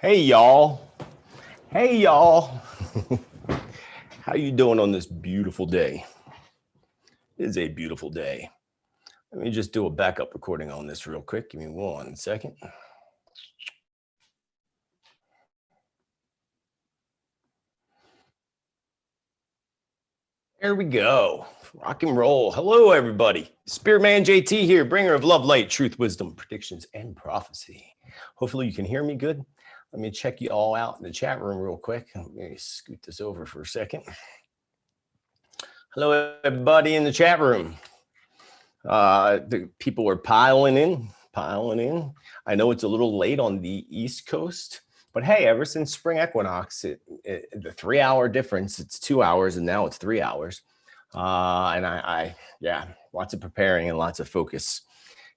Hey y'all. Hey y'all. How you doing on this beautiful day? It is a beautiful day. Let me just do a backup recording on this real quick. Give me 1 second. There we go. Rock and roll. Hello, everybody. Spiritman JT here, bringer of love, light, truth, wisdom, predictions, and prophecy. Hopefully you can hear me good. Let me check you all out in the chat room real quick. Let me scoot this over for a second. Hello, everybody in the chat room. The people are piling in. I know it's a little late on the East Coast, but hey, ever since spring equinox, the 3-hour difference, it's 2 hours and now it's 3 hours. And yeah, lots of preparing and lots of focus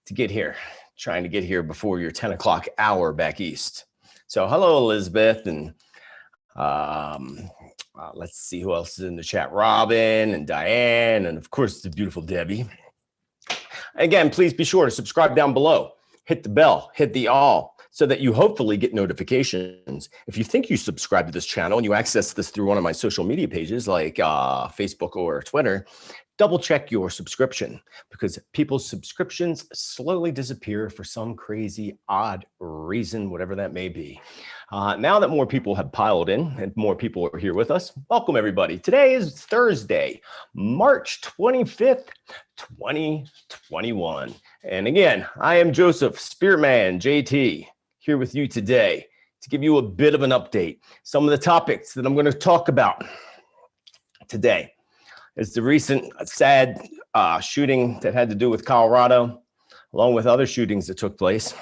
to get here, trying to get here before your 10 o'clock hour back East. So hello, Elizabeth, and let's see who else is in the chat. Robin and Diane, and of course, the beautiful Debbie. Again, please be sure to subscribe down below, hit the bell, hit the all, so that you hopefully get notifications. If you think you subscribe to this channel and you access this through one of my social media pages like Facebook or Twitter, double check your subscription, because people's subscriptions slowly disappear for some crazy, odd reason, whatever that may be. Now that more people have piled in and more people are here with us, welcome everybody. Today is Thursday, March 25th, 2021. And again, I am Joseph Spiritman JT here with you today to give you a bit of an update. Some of the topics that I'm going to talk about today is the recent sad shooting that had to do with Colorado, along with other shootings that took place.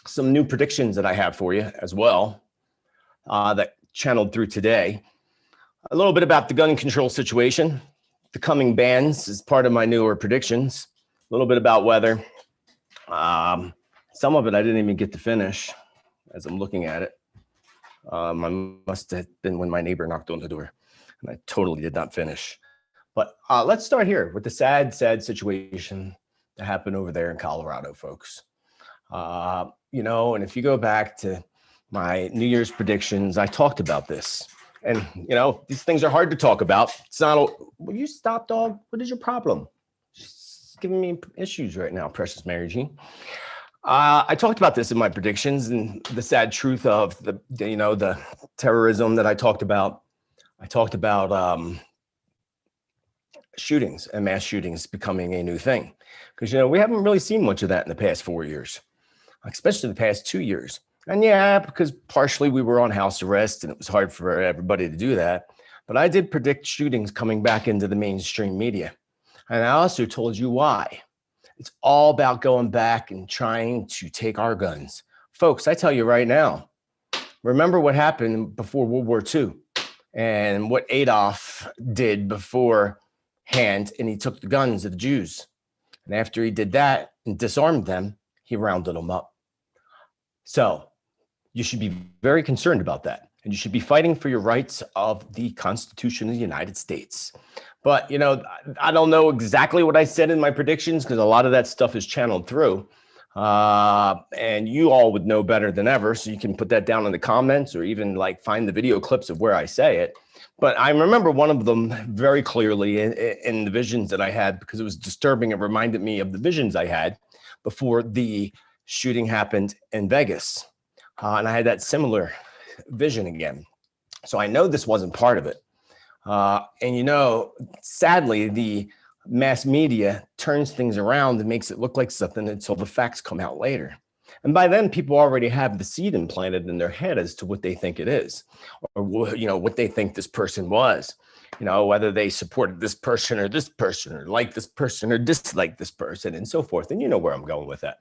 Some new predictions that I have for you as well that channeled through today. A little bit about the gun control situation, the coming bans as part of my newer predictions. A little bit about weather. Some of it I didn't even get to finish as I'm looking at it. I must have been when my neighbor knocked on the door, and I totally did not finish. But let's start here with the sad situation that happened over there in Colorado, folks. You know, and if you go back to my New Year's predictions, I talked about this. And, you know, these things are hard to talk about. It's not, will you stop, dog? What is your problem? Just giving me issues right now, precious Mary Jean. I talked about this in my predictions and the sad truth of the terrorism that I talked about. I talked about shootings and mass shootings becoming a new thing. Because, you know, we haven't really seen much of that in the past 4 years, especially the past 2 years. And yeah, because partially we were on house arrest and it was hard for everybody to do that. But I did predict shootings coming back into the mainstream media. And I also told you why. It's all about going back and trying to take our guns. Folks, I tell you right now, remember what happened before World War II and what Adolf did beforehand, and he took the guns of the Jews. And after he did that and disarmed them, he rounded them up. So you should be very concerned about that. And you should be fighting for your rights of the Constitution of the United States. But, you know, I don't know exactly what I said in my predictions because a lot of that stuff is channeled through. And you all would know better than ever. So you can put that down in the comments or even like find the video clips of where I say it. But I remember one of them very clearly in the visions that I had because it was disturbing. It reminded me of the visions I had before the shooting happened in Vegas. And I had that similar vision again. So I know this wasn't part of it. And, you know, sadly, the mass media turns things around and makes it look like something until the facts come out later. And by then, people already have the seed implanted in their head as to what they think it is, or, you know, what they think this person was, you know, whether they supported this person, or like this person, or dislike this person, and so forth. And you know where I'm going with that.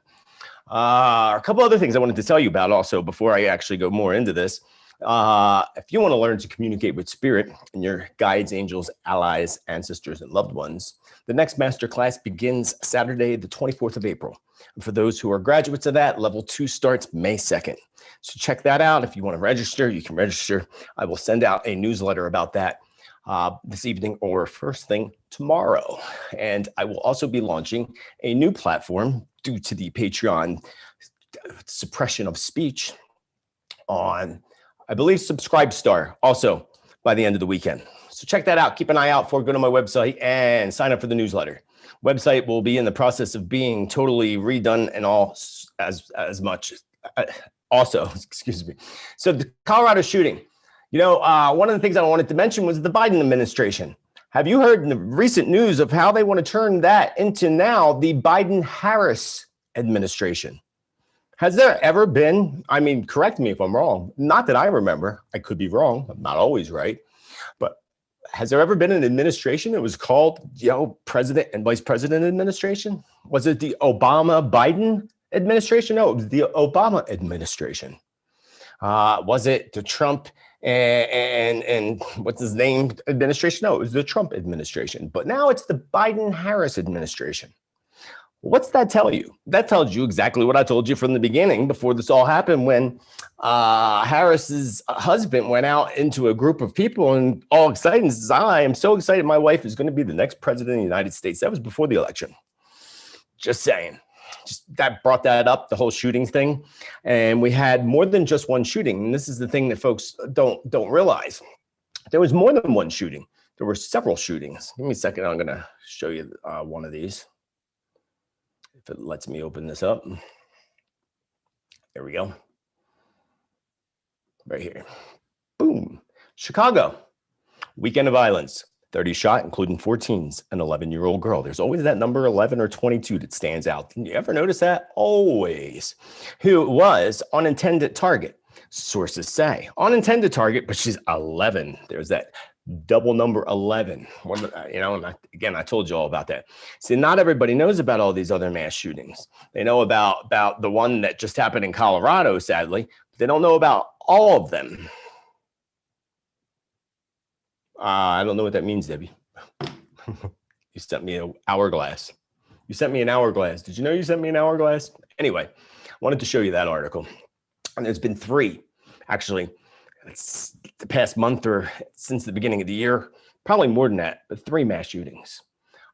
A couple other things I wanted to tell you about also before I actually go more into this. If you want to learn to communicate with spirit and your guides, angels, allies, ancestors, and loved ones, the next masterclass begins Saturday, the 24th of April. And for those who are graduates of that, level 2 starts May 2nd. So check that out. If you want to register, you can register. I will send out a newsletter about that this evening or first thing tomorrow. And I will also be launching a new platform due to the Patreon suppression of speech on, I believe, Subscribestar also by the end of the weekend. So check that out. Keep an eye out for it. Go to my website and sign up for the newsletter. Website will be in the process of being totally redone and all as much. Also, excuse me. So the Colorado shooting, one of the things I wanted to mention was the Biden administration. Have you heard in the recent news of how they want to turn that into now the Biden-Harris administration? Has there ever been, correct me if I'm wrong, not that I remember, I could be wrong, I'm not always right, but has there ever been an administration that was called, president and vice president administration? Was it the Obama-Biden administration? No, it was the Obama administration. Was it the Trump and what's his name administration? No, it was the Trump administration. But now it's the Biden-Harris administration. What's that tell you? That tells you exactly what I told you from the beginning before this all happened, when Harris's husband went out into a group of people and all excited and says, I am so excited my wife is going to be the next president of the United States. That was before the election. Just saying. Just that brought that up, the whole shooting thing. And we had more than just one shooting. And this is the thing that folks don't realize. There was more than one shooting. There were several shootings. Give me a second. I'm going to show you one of these. If it lets me open this up. There we go. Right here. Boom. Chicago. Weekend of violence. 30 shot, including 4 teens, an 11-year-old girl. There's always that number 11 or 22 that stands out. Didn't you ever notice that? Always. Who was unintended target? Sources say unintended target, but she's 11. There's that double number 11. Again, I told you all about that. See, not everybody knows about all these other mass shootings. They know about the one that just happened in Colorado, sadly, but they don't know about all of them. I don't know what that means, Debbie. You sent me an hourglass. You sent me an hourglass. Did you know you sent me an hourglass? Anyway, I wanted to show you that article. And there's been 3, actually, it's the past month or since the beginning of the year, probably more than that, but 3 mass shootings.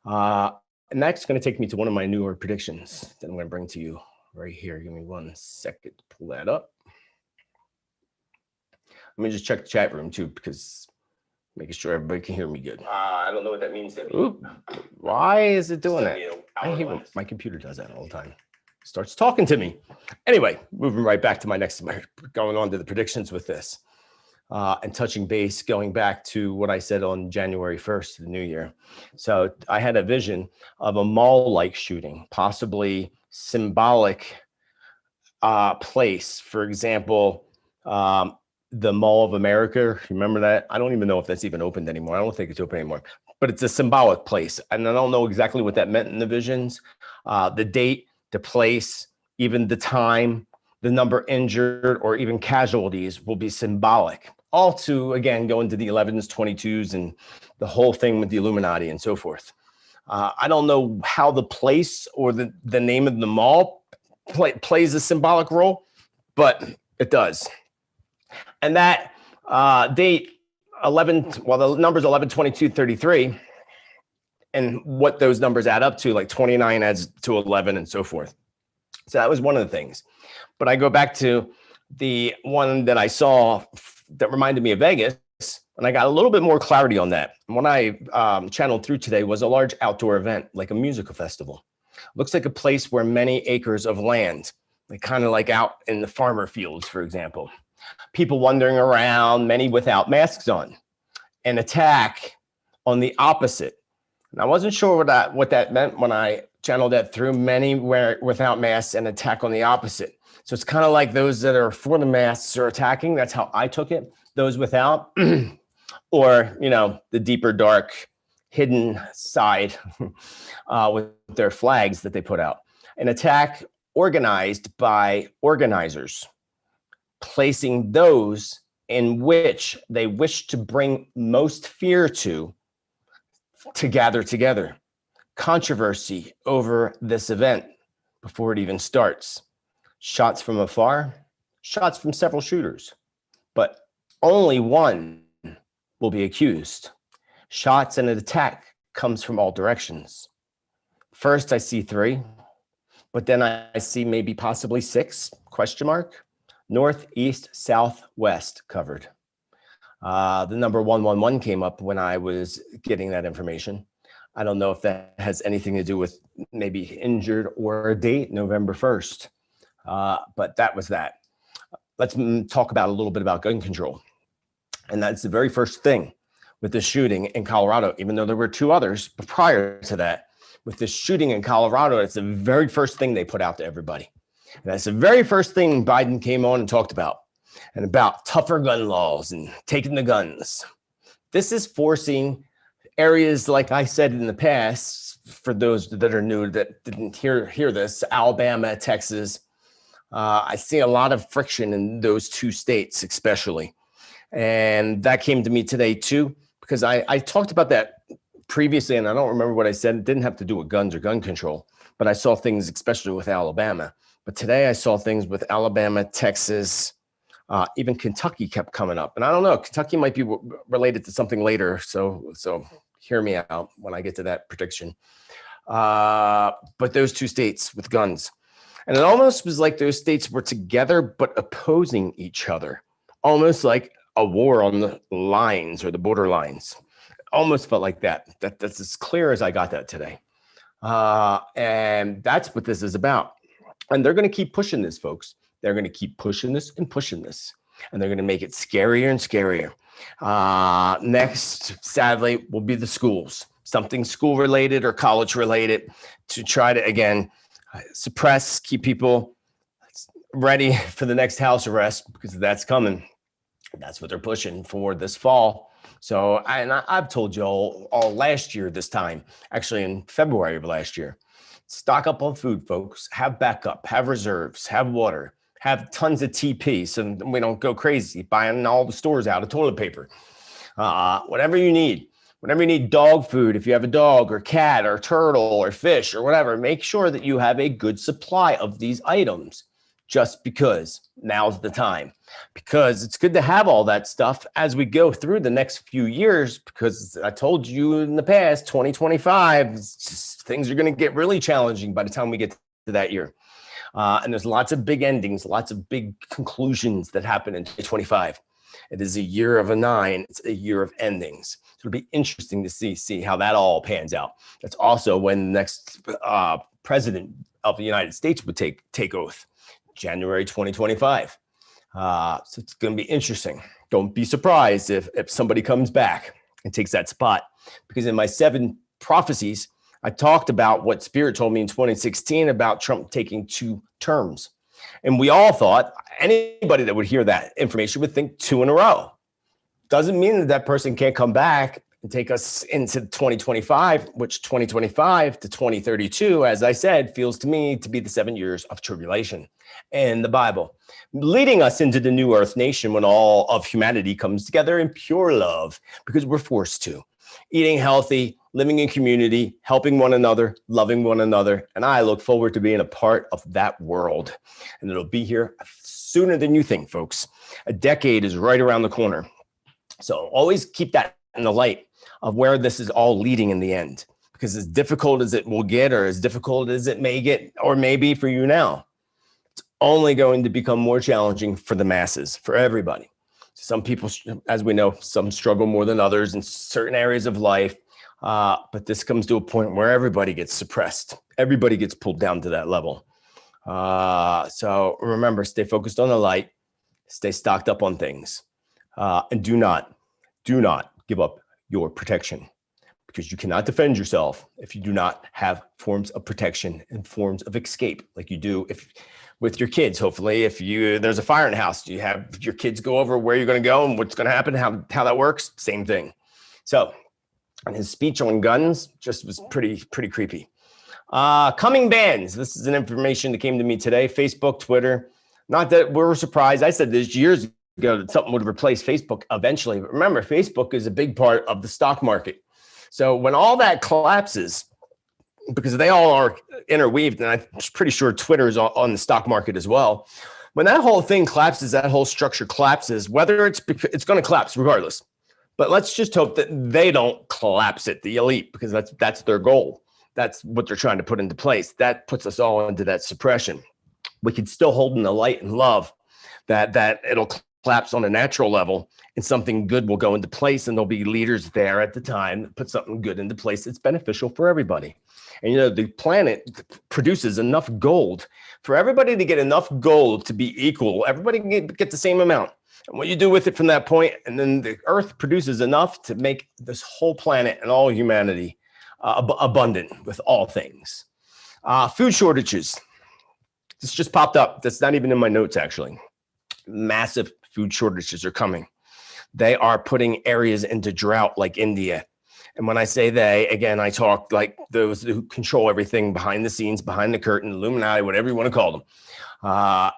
And that's going to take me to one of my newer predictions that I'm going to bring to you right here. Give me 1 second to pull that up. Let me just check the chat room too, because making sure everybody can hear me good. I don't know what that means, Debbie. Oop. Why is it doing that? I hate when my computer does that all the time. Starts talking to me. Anyway, moving right back to going on to the predictions with this. And touching base, going back to what I said on January 1st, the new year. So I had a vision of a mall-like shooting, possibly symbolic place. For example, the Mall of America, remember that? I don't even know if that's even opened anymore. I don't think it's open anymore, but it's a symbolic place. And I don't know exactly what that meant in the visions. The date, the place, even the time, the number injured or even casualties will be symbolic. All to, again, go into the 11s, 22s, and the whole thing with the Illuminati and so forth. I don't know how the place or the name of the mall plays a symbolic role, but it does. And that date, 11, well, the number's 11, 22, 33, and what those numbers add up to, like 29 adds to 11 and so forth. So that was one of the things. But I go back to the one that I saw that reminded me of Vegas, and I got a little bit more clarity on that. And what I channeled through today was a large outdoor event, like a musical festival. Looks like a place where many acres of land, like kind of like out in the farmer fields, for example. People wandering around, many without masks on. An attack on the opposite. And I wasn't sure what that meant when I channeled that through. Many without masks, and attack on the opposite. So it's kind of like those that are for the masks are attacking. That's how I took it. Those without, or, the deeper, dark, hidden side with their flags that they put out. An attack organized by organizers, placing those in which they wish to bring most fear to gather together. Controversy over this event before it even starts. Shots from afar, shots from several shooters, but only one will be accused. Shots and an attack comes from all directions. First, I see 3, but then I see maybe possibly 6, question mark. North, east, south, west covered. The number 111 came up when I was getting that information. I don't know if that has anything to do with maybe injured or a date, November 1st. But that was that. Let's talk about a little bit about gun control. And that's the very first thing with the shooting in Colorado, even though there were two others but prior to that. With this shooting in Colorado, it's the very first thing they put out to everybody. And that's the very first thing Biden came on and talked about, and about tougher gun laws and taking the guns. This is forcing areas, like I said in the past, for those that are new that didn't hear this, Alabama, Texas. I see a lot of friction in those two states, especially. And that came to me today too, because I talked about that previously, and I don't remember what I said. It didn't have to do with guns or gun control, but I saw things, especially with Alabama. But today I saw things with Alabama, Texas, even Kentucky kept coming up. And I don't know, Kentucky might be related to something later. So hear me out when I get to that prediction. But those two states with guns. And it almost was like those states were together, but opposing each other. Almost like a war on the lines or the border lines. Almost felt like that. That's as clear as I got that today. And that's what this is about. And they're going to keep pushing this, folks. They're going to keep pushing this and pushing this. And they're going to make it scarier and scarier. Next, sadly, will be the schools. Something school related or college related to try to, again, suppress, keep people ready for the next house arrest, because that's coming. That's what they're pushing for this fall. So I've told you all last year this time, actually in February of last year, stock up on food, folks. Have backup, have reserves, have water, have tons of TP so we don't go crazy buying all the stores out of toilet paper. Whatever you need, dog food, if you have a dog or cat or turtle or fish or whatever, make sure that you have a good supply of these items, just because now's the time. Because it's good to have all that stuff as we go through the next few years, because I told you in the past, 2025, things are going to get really challenging by the time we get to that year. And there's lots of big endings, lots of big conclusions that happen in 2025. It is a year of a 9. It's a year of endings. So it'll be interesting to see how that all pans out. That's also when the next president of the United States would take oath, January 2025. So it's going to be interesting. Don't be surprised if somebody comes back and takes that spot, because in my 7 prophecies, I talked about what Spirit told me in 2016 about Trump taking 2 terms. And we all thought, anybody that would hear that information would think 2 in a row. Doesn't mean that person can't come back and take us into 2025, which 2025 to 2032, as I said, feels to me to be the 7 years of tribulation in the Bible, leading us into the new earth nation when all of humanity comes together in pure love, because we're forced to. Eating healthy, living in community, helping one another, loving one another. And I look forward to being a part of that world. And it'll be here sooner than you think, folks. A decade is right around the corner. So always keep that in the light of where this is all leading in the end. Because as difficult as it will get, or as difficult as it may get, or may be for you now, it's only going to become more challenging for the masses, for everybody. Some people, as we know, some struggle more than others in certain areas of life. But this comes to a point where everybody gets suppressed. Everybody gets pulled down to that level. So remember, stay focused on the light, stay stocked up on things, and do not give up your protection, because you cannot defend yourself if you do not have forms of protection and forms of escape, like you do with your kids. Hopefully, if there's a fire in the house, you have your kids go over where you're going to go and what's going to happen, how that works. Same thing. So, and his speech on guns just was pretty creepy. Coming bans. This is an information that came to me today. Facebook, Twitter. Not that we're surprised. I said this years ago that something would replace Facebook eventually. But remember, Facebook is a big part of the stock market. So when all that collapses, because they all are interweaved, and I'm pretty sure Twitter is on the stock market as well. When that whole thing collapses, that whole structure collapses, whether it's going to collapse regardless. But let's just hope that they don't collapse it, the elite, because that's their goal. That's what they're trying to put into place. That puts us all into that suppression. We can still hold in the light and love, that it'll collapse on a natural level and something good will go into place, and there'll be leaders there at the time that put something good into place that's beneficial for everybody. And, you know, the planet produces enough gold for everybody to get enough gold to be equal. Everybody can get the same amount. And what you do with it from that point, and then the earth produces enough to make this whole planet and all humanity abundant with all things. Food shortages. This just popped up. That's not even in my notes, actually. Massive food shortages are coming. They are putting areas into drought like India. And when I say they, again, I talk like those who control everything behind the scenes, behind the curtain, Illuminati, whatever you want to call them.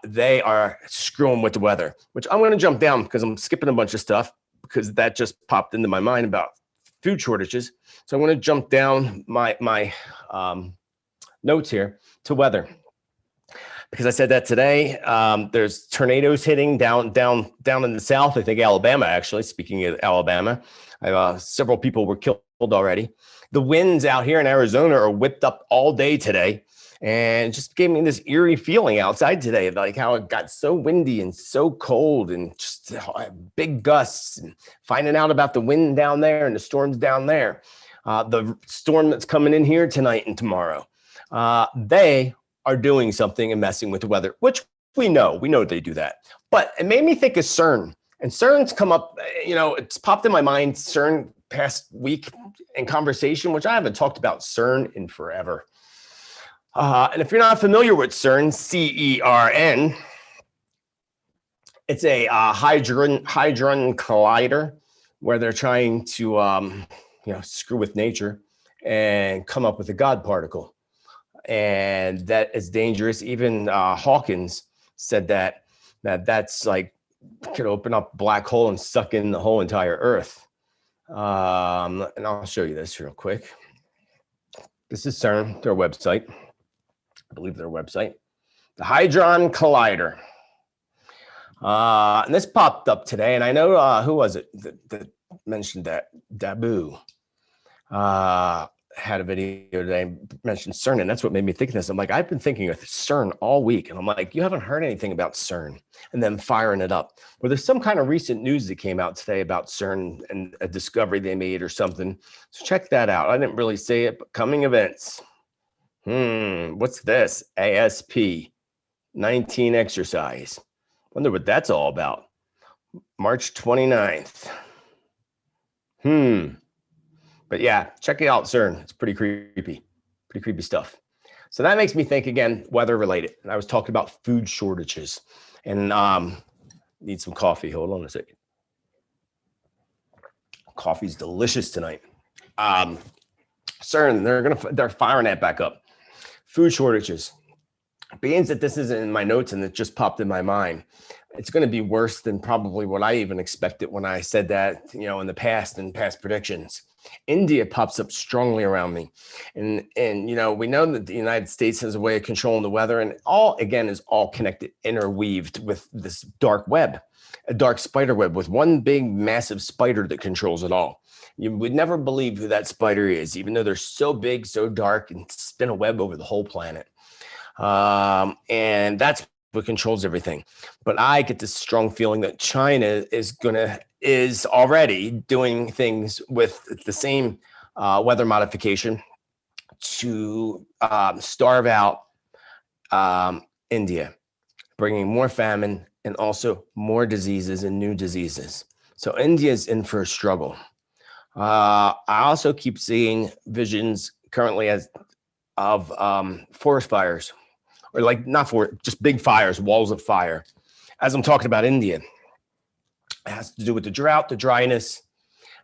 They are screwing with the weather, which I'm going to jump down because I'm skipping a bunch of stuff because that just popped into my mind about food shortages. So I'm going to jump down my notes here to weather. Because I said that today, there's tornadoes hitting down in the south. I think Alabama, actually. Speaking of Alabama, several people were killed already. The winds out here in Arizona are whipped up all day today, and it just gave me this eerie feeling outside today, like how it got so windy and so cold, and just big gusts. And finding out about the wind down there and the storms down there, the storm that's coming in here tonight and tomorrow. They are doing something and messing with the weather, which we know they do that. But it made me think of Cern, and Cern's come up, you know, it's popped in my mind, Cern past week in conversation, which I haven't talked about Cern in forever. And if you're not familiar with Cern, CERN, it's a hadron collider where they're trying to, screw with nature and come up with a God particle. And that is dangerous. Even Hawkins said that's like could open up a black hole and suck in the whole entire Earth. And I'll show you this real quick. This is CERN, their website. I believe their website. The Hadron Collider. And this popped up today, and I know who was it that mentioned that? Dabu. Had a video today, mentioned CERN, and that's what made me think of this. I'm like, I've been thinking of CERN all week, and I'm like, you haven't heard anything about CERN, and then firing it up. Well, there's some kind of recent news that came out today about CERN and a discovery they made or something. So check that out. I didn't really say it, but coming events. What's this? ASP 19 exercise. Wonder what that's all about. March 29th. But yeah, check it out, CERN. It's pretty creepy stuff. So that makes me think, again, weather related. And I was talking about food shortages, and need some coffee. Hold on a second. Coffee's delicious tonight. CERN, they're firing that back up. Food shortages. Being that this isn't in my notes and it just popped in my mind, it's going to be worse than probably what I even expected when I said that, in the past and past predictions. India pops up strongly around me. And we know that the United States has a way of controlling the weather, and all, again, is all connected, interweaved with this dark web, a dark spider web with one big, massive spider that controls it all. You would never believe who that spider is, even though they're so big, so dark, and spin a web over the whole planet. And that's what controls everything. But I get this strong feeling that China is already doing things with the same weather modification to starve out India, bringing more famine and also more diseases and new diseases. So India is in for a struggle. I also keep seeing visions currently of forest fires, or just big fires, walls of fire. As I'm talking about India, it has to do with the drought, the dryness,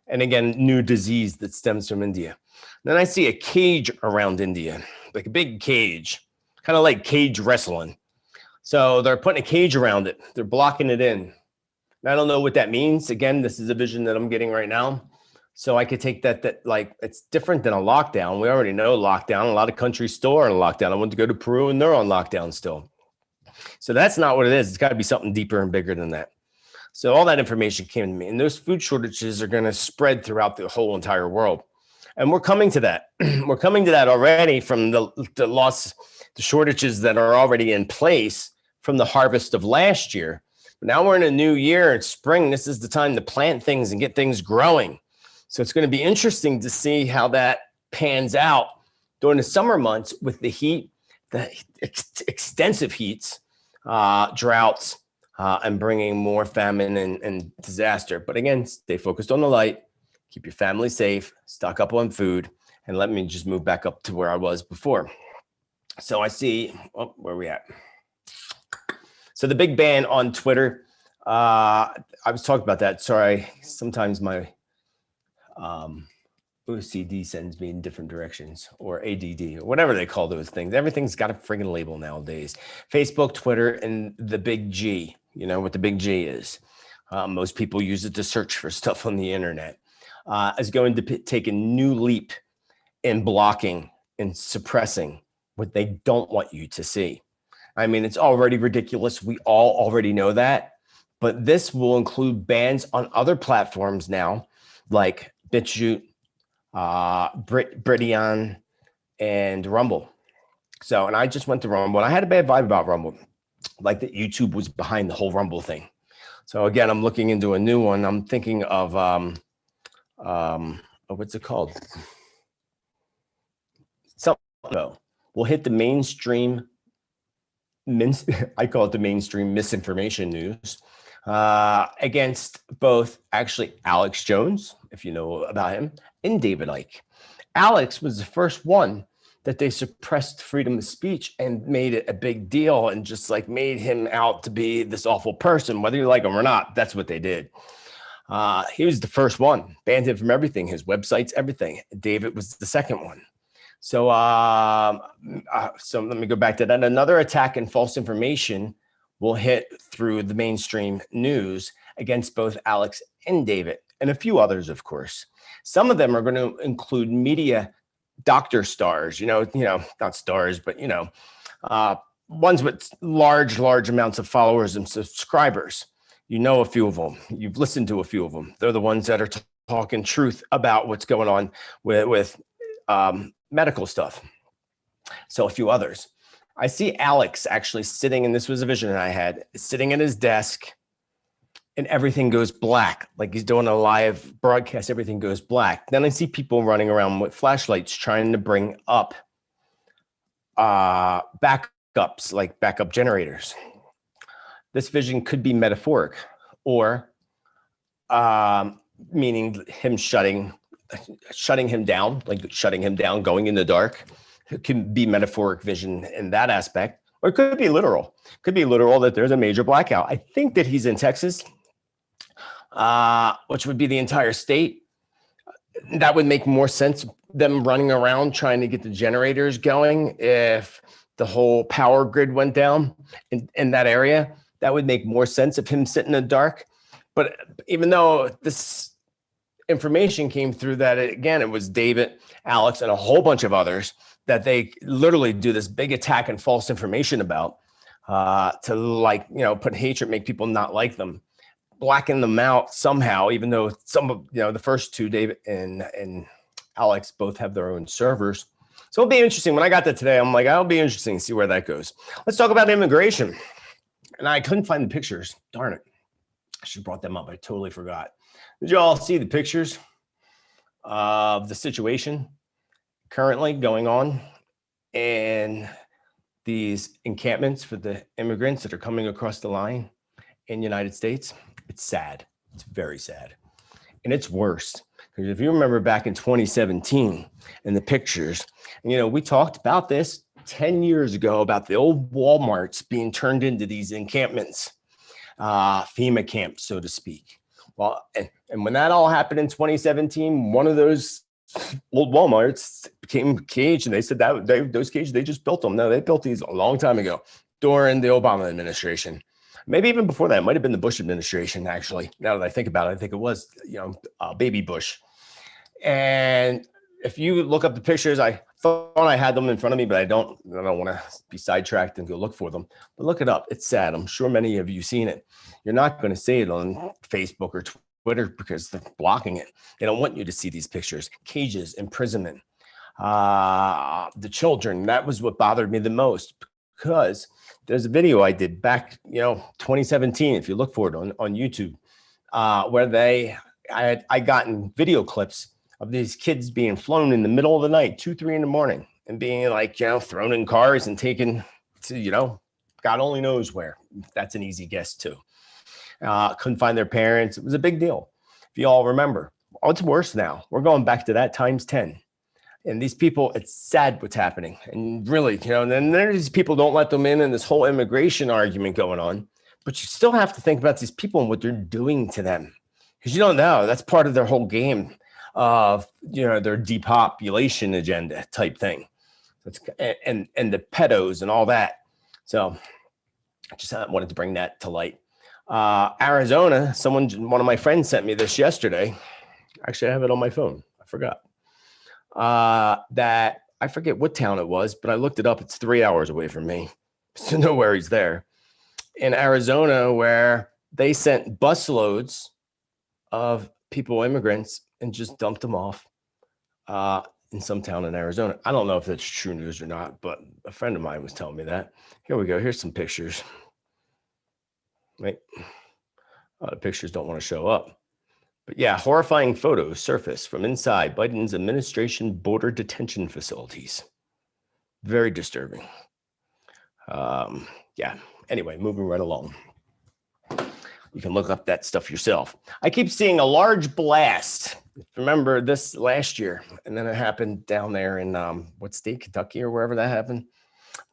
and again, new disease that stems from India. Then I see a cage around India, like a big cage, kind of like cage wrestling. So they're putting a cage around it. They're blocking it in. And I don't know what that means. Again, this is a vision that I'm getting right now. So I could take that like it's different than a lockdown. We already know lockdown. A lot of countries still are on lockdown. I went to go to Peru and they're on lockdown still. So that's not what it is. It's got to be something deeper and bigger than that. So all that information came to me, and those food shortages are going to spread throughout the whole entire world. And we're coming to that. We're coming to that already from the shortages that are already in place from the harvest of last year. But now we're in a new year. It's spring. This is the time to plant things and get things growing. So it's going to be interesting to see how that pans out during the summer months with the heat, the extensive heats, droughts, and bringing more famine and disaster. But again, stay focused on the light, keep your family safe, stock up on food, and let me just move back up to where I was before. So I see, where are we at? So the big ban on Twitter, I was talking about that. Sorry, sometimes my OCD sends me in different directions, or ADD, or whatever they call those things. Everything's got a friggin' label nowadays. Facebook, Twitter, and the big G. You know what the big G is. Most people use it to search for stuff on the internet. Is going to take a new leap in blocking and suppressing what they don't want you to see. I mean, it's already ridiculous. We all already know that. But this will include bans on other platforms now, like BitChute, Bridion, and Rumble. So, and I just went to Rumble, and I had a bad vibe about Rumble, like that YouTube was behind the whole Rumble thing. So again, I'm looking into a new one. I'm thinking of, what's it called? Something will hit the mainstream, I call it the mainstream misinformation news, against both actually Alex Jones, if you know about him, and David Icke. Alex was the first one that they suppressed freedom of speech and made it a big deal and just like made him out to be this awful person, whether you like him or not. That's what they did. He was the first one, banned him from everything, his websites, everything. David was the second one. So, so let me go back to that. Another attack and false information will hit through the mainstream news against both Alex and David, and a few others, of course. Some of them are going to include media doctor stars, you know, not stars, but, ones with large amounts of followers and subscribers. You know, a few of them. You've listened to a few of them. They're the ones that are talking truth about what's going on with medical stuff. So a few others. I see Alex actually sitting, and this was a vision that I had, sitting at his desk, and everything goes black. Like he's doing a live broadcast, everything goes black. Then I see people running around with flashlights trying to bring up backups, like backup generators. This vision could be metaphoric, or meaning him shutting him down, like shutting him down, going in the dark. It can be metaphoric vision in that aspect, or it could be literal. It could be literal that there's a major blackout. I think that he's in Texas, which would be the entire state. That would make more sense, them running around trying to get the generators going. If the whole power grid went down in that area, that would make more sense of him sitting in the dark. But even though this information came through that, again, it was David, Alex, and a whole bunch of others that they literally do this big attack and false information about, to like, put hatred, make people not like them, blacken them out somehow, even though some of, the first two, David and Alex, both have their own servers. So it'll be interesting. When I got that today, I'm like, it'll be interesting to see where that goes. Let's talk about immigration. And I couldn't find the pictures. Darn it. I should have brought them up. I totally forgot. Did you all see the pictures of the situation currently going on in these encampments for the immigrants that are coming across the line in the United States? It's sad. It's very sad. And it's worse. Because if you remember back in 2017 in the pictures, and, we talked about this 10 years ago about the old Walmarts being turned into these encampments, FEMA camps, so to speak. Well, and when that all happened in 2017, one of those old Walmarts became caged, and they said that those cages, they just built them. No, they built these a long time ago during the Obama administration. Maybe even before that. It might have been the Bush administration, actually. Now that I think about it, I think it was, baby Bush. And if you look up the pictures, I thought I had them in front of me, but I don't want to be sidetracked and go look for them. But look it up. It's sad. I'm sure many of you seen it. You're not going to see it on Facebook or Twitter because they're blocking it. They don't want you to see these pictures. Cages, imprisonment, the children. That was what bothered me the most, because there's a video I did back, 2017, if you look for it on YouTube, where I gotten video clips of these kids being flown in the middle of the night, 2, 3 in the morning, and being like, thrown in cars and taken to, God only knows where. That's an easy guess too. Couldn't find their parents. It was a big deal. If you all remember, it's worse now. We're going back to that times 10. And these people, it's sad what's happening. And really, and then these people don't let them in, and this whole immigration argument going on. But you still have to think about these people and what they're doing to them. Because you don't know. That's part of their whole game of, their depopulation agenda type thing. And the pedos and all that. So I just wanted to bring that to light. Arizona, one of my friends sent me this yesterday. Actually, I have it on my phone. I forgot. That I forget what town it was, but I looked it up. It's 3 hours away from me. So no worries there. In Arizona, where they sent busloads of immigrants, and just dumped them off in some town in Arizona. I don't know if that's true news or not, but a friend of mine was telling me that. Here we go. Here's some pictures. Right. The pictures don't want to show up. But yeah, horrifying photos surface from inside Biden's administration border detention facilities. Very disturbing. Yeah. Anyway, moving right along. You can look up that stuff yourself. I keep seeing a large blast. Remember this last year, and then it happened down there in what state, Kentucky or wherever that happened.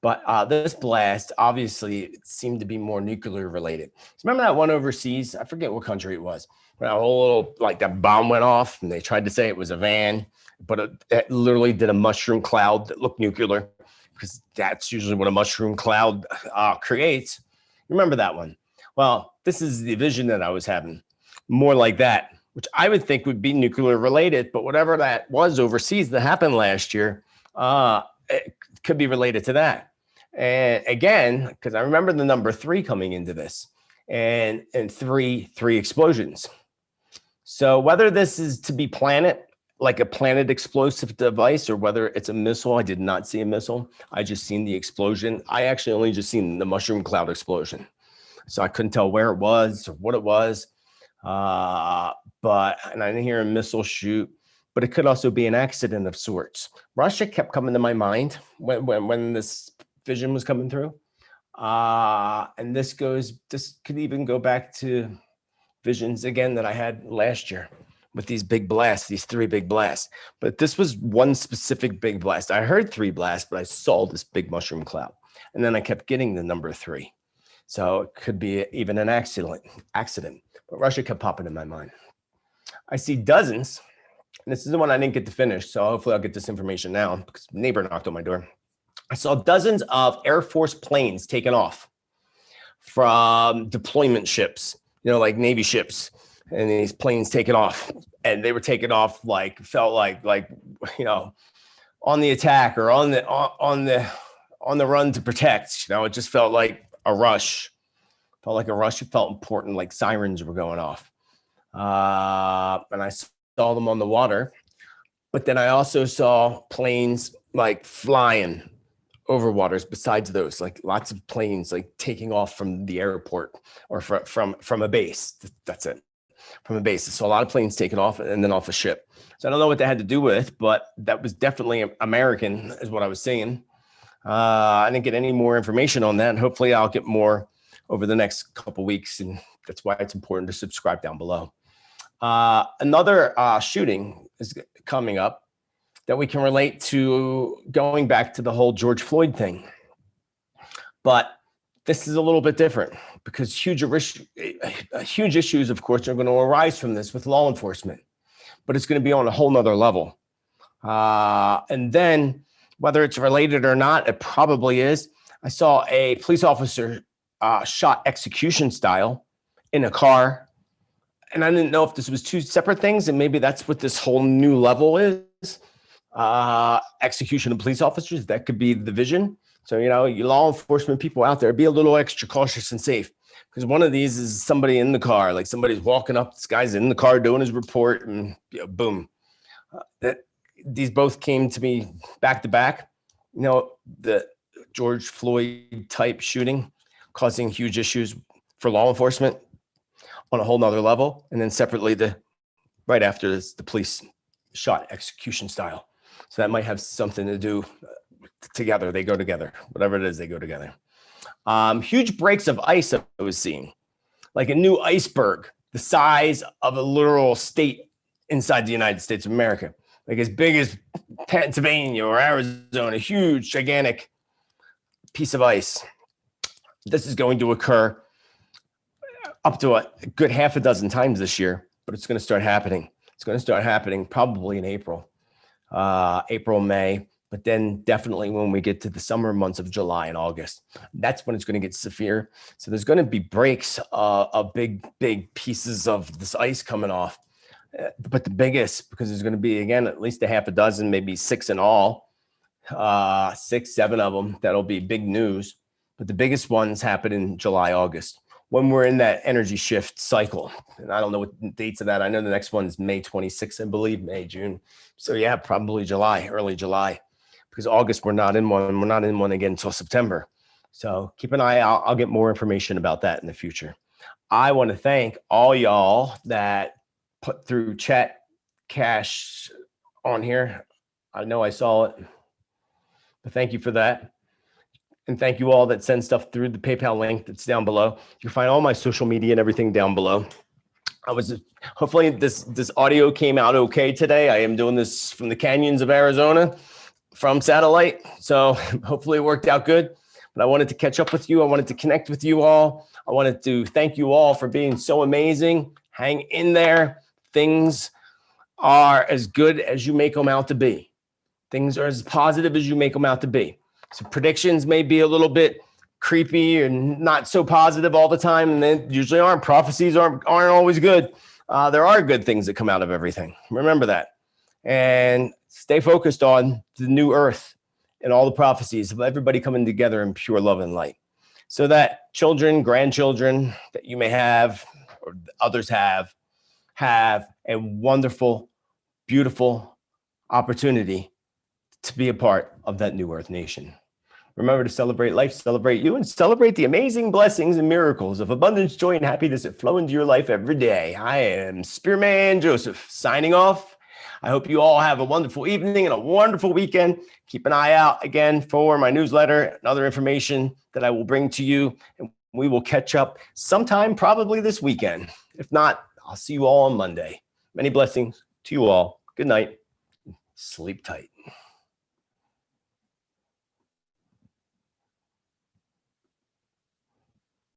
But this blast, obviously, it seemed to be more nuclear related. So remember that one overseas? I forget what country it was. When a whole that bomb went off, and they tried to say it was a van, but it literally did a mushroom cloud that looked nuclear, because that's usually what a mushroom cloud creates. Remember that one? Well, this is the vision that I was having, more like that, which I would think would be nuclear related. But whatever that was overseas that happened last year, it could be related to that. And again, because I remember the number 3 coming into this, and three explosions. So whether this is to be like a planet explosive device, or whether it's a missile, I did not see a missile. I just seen the explosion. I actually only just seen the mushroom cloud explosion. So I couldn't tell where it was or what it was. And I didn't hear a missile shoot, but it could also be an accident of sorts. Russia kept coming to my mind when this vision was coming through. And this could even go back to visions again that I had last year with these big blasts, these 3 big blasts. But this was one specific big blast. I heard 3 blasts, but I saw this big mushroom cloud. And then I kept getting the number 3. So it could be even an accident. But Russia kept popping in my mind. I see dozens, and this is the one I didn't get to finish, so hopefully I'll get this information now, because a neighbor knocked on my door. I saw dozens of Air Force planes taken off from deployment ships, like Navy ships, and these planes taken off. And they were taken off felt like on the attack, or on the run to protect. It just felt like a rush. It felt important, like sirens were going off. And I saw them on the water. But then I also saw planes flying over waters besides those, lots of planes taking off from the airport, or from a base. That's it. From a base. So a lot of planes taken off and then off a ship. So I don't know what that had to do with, but that was definitely American, is what I was seeing. I didn't get any more information on that. And hopefully I'll get more over the next couple weeks. And that's why it's important to subscribe down below. Another shooting is coming up that we can relate to, going back to the whole George Floyd thing. But this is a little bit different, because huge issues, of course, are going to arise from this with law enforcement. But it's going to be on a whole nother level. And then, whether it's related or not, it probably is. I saw a police officer shot execution style in a car. And I didn't know if this was 2 separate things, and maybe that's what this whole new level is. Execution of police officers, that could be the vision. So, you law enforcement people out there, be a little extra cautious and safe, because one of these is somebody in the car, somebody's walking up, this guy's in the car doing his report, and boom. These both came to me back to back. The George Floyd type shooting, causing huge issues for law enforcement on a whole nother level. And then separately, right after this, the police shot execution style. So that might have something to do together. They go together, whatever it is, they go together. Huge breaks of ice I was seeing, like a new iceberg, the size of a literal state inside the United States of America, like as big as Pennsylvania or Arizona, huge, gigantic piece of ice. This is going to occur up to a good half a dozen times this year, but it's going to start happening. It's going to start happening probably in April, May, but then definitely when we get to the summer months of July and August, that's when it's going to get severe. So there's going to be breaks of big pieces of this ice coming off. But the biggest, because there's going to be, again, at least a half a dozen, maybe 6 in all, 6, 7 of them, that'll be big news. But the biggest ones happen in July, August, when we're in that energy shift cycle. And I don't know what the dates of that. I know the next one is May 26th, I believe, May, June. So yeah, probably July, early July, because August, we're not in one. We're not in one again until September. So keep an eye out. I'll get more information about that in the future. I want to thank all y'all that put through chat cash on here. I know I saw it, but thank you for that. And thank you all that send stuff through the PayPal link that's down below. You can find all my social media and everything down below. Hopefully this audio came out okay today. I am doing this from the canyons of Arizona from satellite. So hopefully it worked out good. But I wanted to catch up with you. I wanted to connect with you all. I wanted to thank you all for being so amazing. Hang in there. Things are as good as you make them out to be. Things are as positive as you make them out to be. So predictions may be a little bit creepy and not so positive all the time, and they usually aren't. Prophecies aren't always good. There are good things that come out of everything. Remember that. And stay focused on the new earth and all the prophecies of everybody coming together in pure love and light, so that children, grandchildren that you may have or others have a wonderful, beautiful opportunity to be a part of that new earth nation. Remember to celebrate life, celebrate you, and celebrate the amazing blessings and miracles of abundance, joy, and happiness that flow into your life every day. I am Spiritman Joseph signing off. I hope you all have a wonderful evening and a wonderful weekend. Keep an eye out again for my newsletter and other information that I will bring to you. And we will catch up sometime probably this weekend. If not, I'll see you all on Monday. Many blessings to you all. Good night. Sleep tight.